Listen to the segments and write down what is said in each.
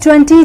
20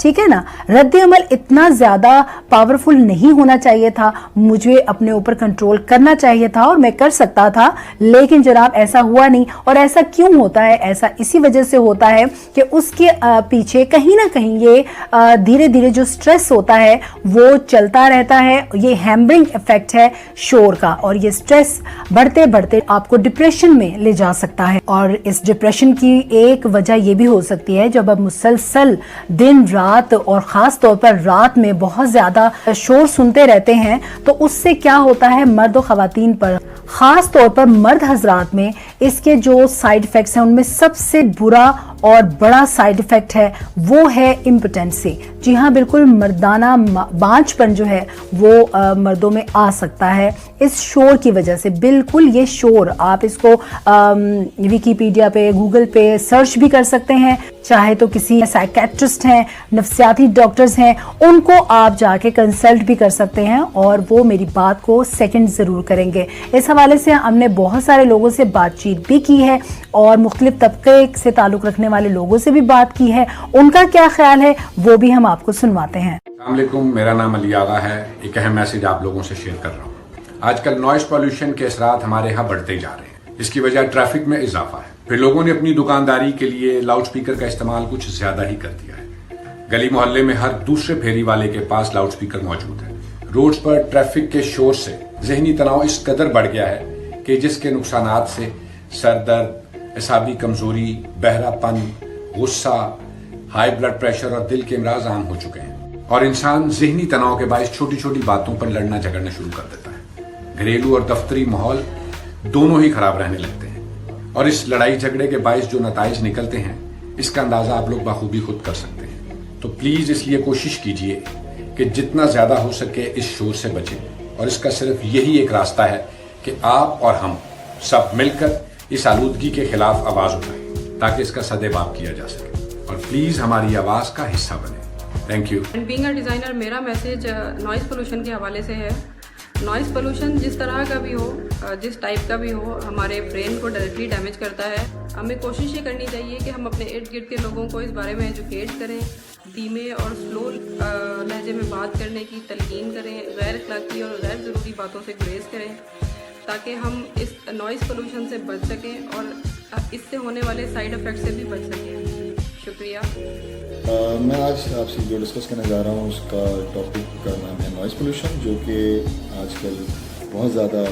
ٹھیک ہے نا. رد عمل اتنا زیادہ پاورفل نہیں ہونا چاہیے تھا, مجھے اپنے اوپر کنٹرول کرنا چاہیے تھا اور میں کر سکتا تھا, لیکن جناب ایسا ہوا نہیں. اور ایسا کیوں ہوتا ہے؟ ایسا اسی وجہ سے ہوتا ہے کہ اس کے پیچھے کہیں نہ کہیں یہ دھیرے دھیرے جو سٹریس ہوتا ہے وہ چلتا رہتا ہے. یہ ہیمبرنگ ایفیکٹ ہے شور کا, اور یہ سٹریس بڑھتے بڑھتے آپ کو ڈپریشن میں لے جا سکتا ہے. اور اس ڈپریشن کی ایک وجہ یہ بھی ہو سکتی ہے جب آپ مسلسل دن رات اور خاص طور پر رات میں بہت زیادہ شور سنتے رہتے ہیں, تو اس سے کیا ہوتا ہے مرد و خواتین پر, خاص طور پر مرد حضرات میں اس کے جو سائیڈ ایفیکٹس ہیں ان میں سب سے برا اور بڑا سائیڈ ایفیکٹ ہے وہ ہے امپوٹنسی. جی ہاں, بالکل مردانہ بانجھ پن جو ہے وہ مردوں میں آ سکتا ہے اس شور کی وجہ سے. بالکل یہ شور, آپ اس کو ویکیپیڈیا پہ گوگل پہ سرچ بھی کر سکتے ہیں, چاہے تو کسی سائیکیٹرسٹ ہیں, نفسیاتی ڈاکٹرز ہیں, ان کو آپ جا کے کنسلٹ بھی کر سکتے ہیں اور وہ میری بات کو سیکنڈ ضرور کریں گے. اس حوالے سے ہم نے بہت سارے لوگوں سے بات چیت بھی کی ہے اور مختلف طبقے سے تعلق رکھنے والے لوگوں سے بھی بات کی ہے, ان کا کیا خیال ہے وہ بھی ہم آپ کو سنواتے ہیں. السلام علیکم, میرا نام علی آغا ہے. ایک اہم میسج آپ لوگوں سے شیئر کر رہا ہوں. آج کل نوائز پولیوشن کے اثرات ہمارے ہاں بڑھتے جا رہے ہیں. اس کی وجہ ٹریفک میں اضافہ ہے. پھر لوگوں نے اپنی دکانداری کے لیے لاؤڈ سپیکر کا استعمال کچھ زیادہ ہی کر دیا ہے. گلی محلے میں ہر دوسرے پھیری والے کے پاس لاؤڈ سپیکر موجود ہے. روڈز پر ٹریفک کے شور سے ذہنی تناؤ اس قدر بڑھ گیا ہے کہ جس کے نقصانات سے سر درد, اعصابی کمزوری, بہرا پن, غصہ, ہائی بلڈ پریشر اور دل کے امراض عام ہو چکے ہیں. اور انسان ذہنی تناؤ کے باعث چھوٹی چھوٹی باتوں پر لڑنا جھگڑنا شروع کر دیتا ہے. گھریلو اور دفتری ماحول دونوں ہی خراب رہنے لگتے ہیں, اور اس لڑائی جھگڑے کے باعث جو نتائج نکلتے ہیں اس کا اندازہ آپ لوگ بخوبی خود کر سکتے ہیں. تو پلیز اس لیے کوشش کیجئے کہ جتنا زیادہ ہو سکے اس شور سے بچیں, اور اس کا صرف یہی ایک راستہ ہے کہ آپ اور ہم سب مل کر اس آلودگی کے خلاف آواز اٹھائیں تاکہ اس کا سدباب کیا جا سکے, اور پلیز ہماری آواز کا حصہ بنیں. Thank you. Being a designer, میرا میسج نوائز پولوشن کے حوالے سے ہے. نوائز پولوشن جس طرح کا بھی ہو, جس ٹائپ کا بھی ہو, ہمارے برین کو ڈائریکٹلی ڈیمیج کرتا ہے. ہمیں کوشش یہ کرنی چاہیے کہ ہم اپنے ارد گرد کے لوگوں کو اس بارے میں ایجوکیٹ کریں, دھیمے اور سلو لہجے میں بات کرنے کی تلقین کریں, غیر اخلاقی اور غیر ضروری باتوں سے گریز کریں تاکہ ہم اس نوائز پولوشن سے بچ سکیں اور اس سے ہونے والے سائیڈ افیکٹ سے بھی بچ سکیں. شکریہ. میں آج آپ سے جو ڈسکس کرنے جا رہا ہوں اس کا ٹاپک کا نام ہے نوائز پولوشن, جو کہ آج کل بہت زیادہ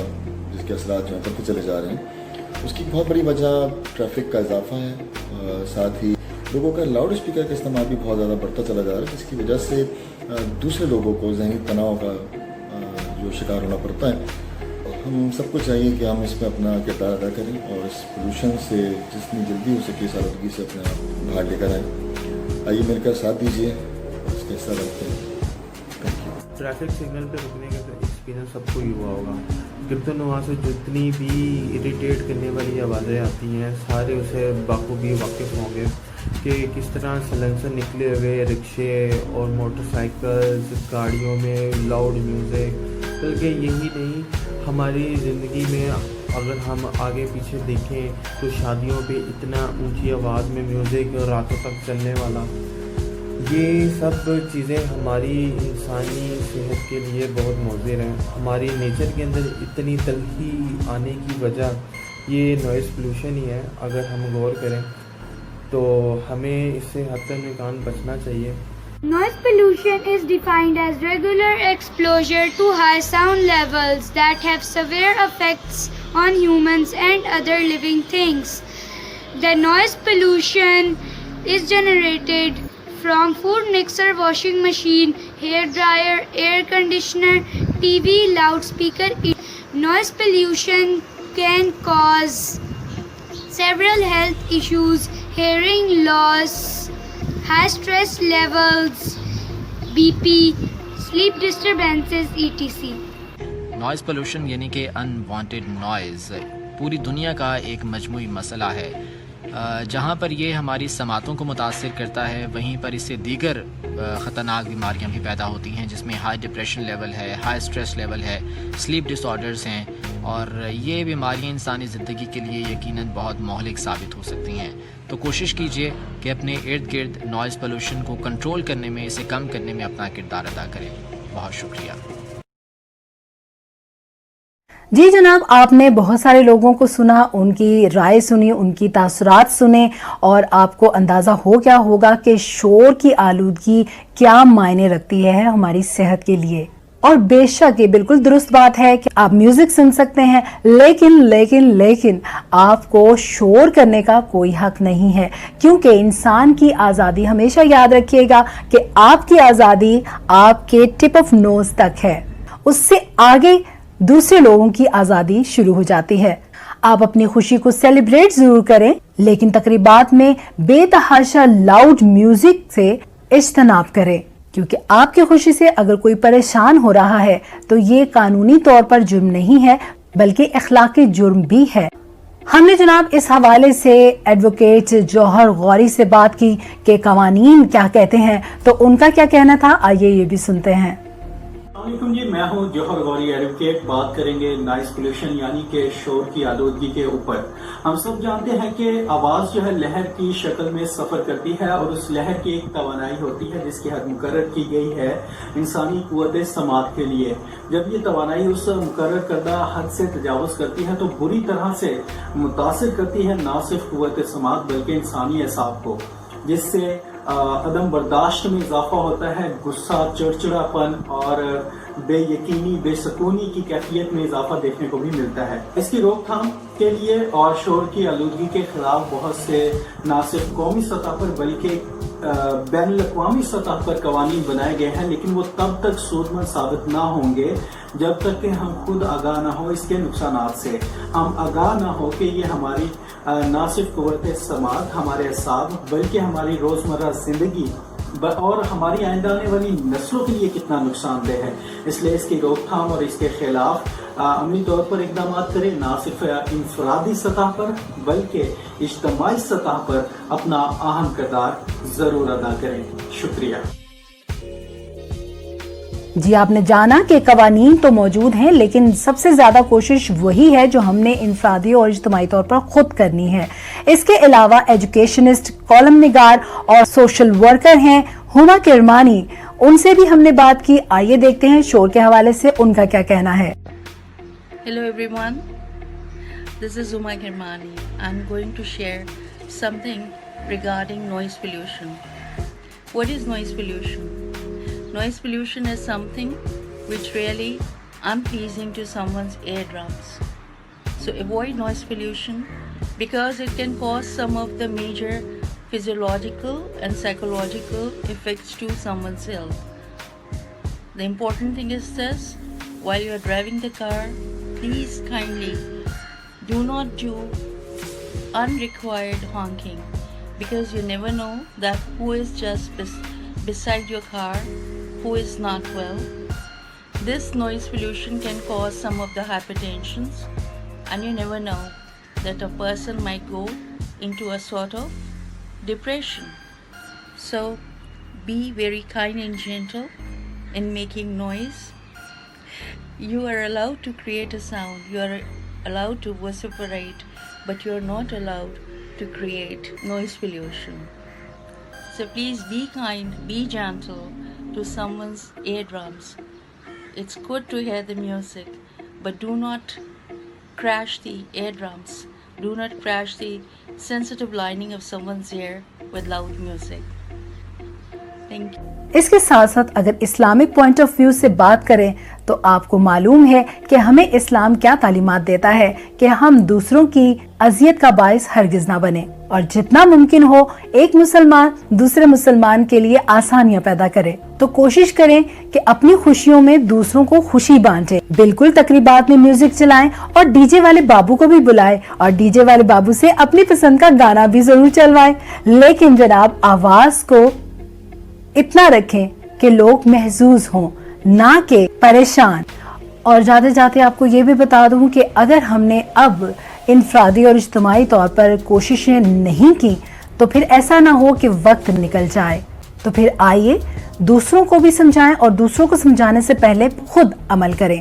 جس کے اثرات جو ہیں بڑھتے چلے جا رہے ہیں. اس کی بہت بڑی وجہ ٹریفک کا اضافہ ہے, ساتھ ہی لوگوں کا لاؤڈ اسپیکر کا استعمال بھی بہت زیادہ بڑھتا چلا جا رہا ہے, جس کی وجہ سے دوسرے لوگوں کو ذہنی تناؤ کا جو شکار ہونا پڑتا ہے. ہم سب کو چاہیے کہ ہم اس میں اپنا کردار ادا کریں اور اس پولوشن سے جتنی جلدی ہو سکے اس آلودگی سے اپنا باہر لے کر آئیں. آئیے مل کر ساتھ دیجیے اور اس کا حصہ رکھتے ہیں. ٹریفک سگنل پہ رکنے کا ایکسپیرینس سب کو ہی ہوا ہوگا. گردن نواں سے جتنی بھی اریٹیٹ کرنے والی آوازیں آتی ہیں سارے اسے بخوبی واقف ہوں گے کہ کس طرح سلنسر نکلے ہوئے رکشے اور موٹر سائیکلز, گاڑیوں میں لاؤڈ میوزک. بلکہ یہی نہیں, ہماری زندگی میں اگر ہم آگے پیچھے دیکھیں تو شادیوں پہ اتنا اونچی آواز میں میوزک راتوں تک چلنے والا, یہ سب چیزیں ہماری انسانی صحت کے لیے بہت مضر ہیں. ہماری نیچر کے اندر اتنی تلخی آنے کی وجہ یہ نوائز پولوشن ہی ہے. اگر ہم غور کریں تو ہمیں اس سے حد تک امکان بچنا چاہیے. Noise pollution is defined as regular exposure to high sound levels that have severe effects on humans and other living things. The noise pollution is generated from food mixer, washing machine, hair dryer, air conditioner, TV, loudspeaker. Noise pollution can cause several health issues, hearing loss, high stress levels, BP, sleep disturbances, etc. Noise pollution یعنی کہ unwanted noise پوری دنیا کا ایک مجموعی مسئلہ ہے. جہاں پر یہ ہماری سماعتوں کو متاثر کرتا ہے وہیں پر اس سے دیگر خطرناک بیماریاں بھی پیدا ہوتی ہیں, جس میں ہائی ڈپریشن لیول ہے, ہائی اسٹریس لیول ہے, سلیپ ڈس آرڈرز ہیں, اور یہ بیماریاں انسانی زندگی کے لیے یقیناً بہت مہلک ثابت ہو سکتی ہیں. تو کوشش کیجیے کہ اپنے ارد گرد نوائز پولوشن کو کنٹرول کرنے میں، اسے کم کرنے میں اپنا کردار ادا کریں. بہت شکریہ. جی جناب، آپ نے بہت سارے لوگوں کو سنا، ان کی رائے سنی، ان کی تاثرات سنے، اور آپ کو اندازہ ہو گیا ہوگا کہ شور کی آلودگی کیا معنی رکھتی ہے ہماری صحت کے لیے. اور بے شک یہ بالکل درست بات ہے کہ آپ میوزک سن سکتے ہیں، لیکن آپ کو شور کرنے کا کوئی حق نہیں ہے، کیونکہ انسان کی آزادی، ہمیشہ یاد رکھیے گا کہ آپ کی آزادی آپ کے ٹپ آف نوز تک ہے، اس سے آگے دوسرے لوگوں کی آزادی شروع ہو جاتی ہے. آپ اپنی خوشی کو سیلیبریٹ ضرور کریں، لیکن تقریبات میں بے تحاشا لاؤڈ میوزک سے اجتناب کریں، کیونکہ آپ کی خوشی سے اگر کوئی پریشان ہو رہا ہے تو یہ قانونی طور پر جرم نہیں ہے بلکہ اخلاقی جرم بھی ہے. ہم نے جناب اس حوالے سے ایڈوکیٹ جوہر غوری سے بات کی کہ قوانین کیا کہتے ہیں، تو ان کا کیا کہنا تھا، آئیے یہ بھی سنتے ہیں. السلام علیکم جی، میں ہوں جوہر غوری ایڈوکیٹ. بات کریں گے نائز پولیوشن یعنی کہ شور کی آلودگی کے اوپر. ہم سب جانتے ہیں کہ آواز جو ہے لہر کی شکل میں سفر کرتی ہے، اور اس لہر کی ایک توانائی ہوتی ہے جس کی حد مقرر کی گئی ہے انسانی قوت سماعت کے لیے. جب یہ توانائی اس مقرر کردہ حد سے تجاوز کرتی ہے تو بری طرح سے متاثر کرتی ہے نہ صرف قوت سماعت بلکہ انسانی اعصاب کو، جس سے عدم برداشت میں اضافہ ہوتا ہے، غصہ، چڑچڑاپن اور بے یقینی، بے سکونی کی کیفیت میں اضافہ دیکھنے کو بھی ملتا ہے. اس کی روک تھام کے لیے اور شور کی آلودگی کے خلاف بہت سے نہ صرف قومی سطح پر بلکہ بین الاقوامی سطح پر قوانین بنائے گئے ہیں، لیکن وہ تب تک سودمند ثابت نہ ہوں گے جب تک کہ ہم خود آگاہ نہ ہو اس کے نقصانات سے. ہم آگاہ نہ ہو کہ یہ ہماری نہ صرف قوت سماعت، ہمارے اعصاب، بلکہ ہماری روزمرہ زندگی اور ہماری آئندہ آنے والی نسلوں کے لیے کتنا نقصان دہ ہے. اس لیے اس کی روک تھام اور اس کے خلاف عملی طور پر اقدامات کریں، نہ صرف انفرادی سطح پر بلکہ اجتماعی سطح پر اپنا اہم کردار ضرور ادا کریں. شکریہ. جی، آپ نے جانا کہ قوانین تو موجود ہیں، لیکن سب سے زیادہ کوشش وہی ہے جو ہم نے انفرادی اور اجتماعی طور پر خود کرنی ہے. اس کے علاوہ ایجوکیشنسٹ، کالم نگار اور سوشل ورکر ہیں ہما کرمانی، ان سے بھی ہم نے بات کی. آئیے دیکھتے ہیں شور کے حوالے سے ان کا کیا کہنا ہے. Hello everyone, this is Uma Kirmani. I'm going to share something regarding noise pollution. What is noise pollution? Noise pollution is something which really unpleasing to someone's eardrums. So avoid noise pollution because it can cause some of the major physiological and psychological effects to someone's health. The important thing is this: while you're driving the car, please kindly do not do unrequired honking, because you never know that who is just beside your car who is not well. This noise pollution can cause some of the hypertensions, and you never know that a person might go into a sort of depression. So be very kind and gentle in making noise. You are allowed to create a sound, you are allowed to vociferate, but you are not allowed to create noise pollution. So please be kind, be gentle to someone's eardrums. It's good to hear the music, but do not crash the eardrums. Do not crash the sensitive lining of someone's ear with loud music. Thank you. اس کے ساتھ ساتھ اگر Islamic point of view سے بات کریں تو آپ کو معلوم ہے کہ ہمیں اسلام کیا تعلیمات دیتا ہے کہ ہم دوسروں کی اذیت کا باعث ہرگز نہ بنے، اور جتنا ممکن ہو ایک مسلمان دوسرے مسلمان کے لیے آسانیاں پیدا کرے. تو کوشش کریں کہ اپنی خوشیوں میں دوسروں کو خوشی بانٹیں. بالکل تقریبات میں میوزک چلائیں اور ڈی جے والے بابو کو بھی بلائیں اور ڈی جے والے بابو سے اپنی پسند کا گانا بھی ضرور چلوائیں، لیکن جناب آواز کو اتنا رکھیں کہ لوگ محظوظ ہوں نہ کہ پریشان. اور جاتے جاتے آپ کو یہ بھی بتا دوں کہ اگر ہم نے اب انفرادی اور اجتماعی طور پر کوششیں نہیں کی تو پھر ایسا نہ ہو کہ وقت نکل جائے. تو پھر آئیے دوسروں کو بھی سمجھائیں اور دوسروں کو سمجھانے سے پہلے خود عمل کریں.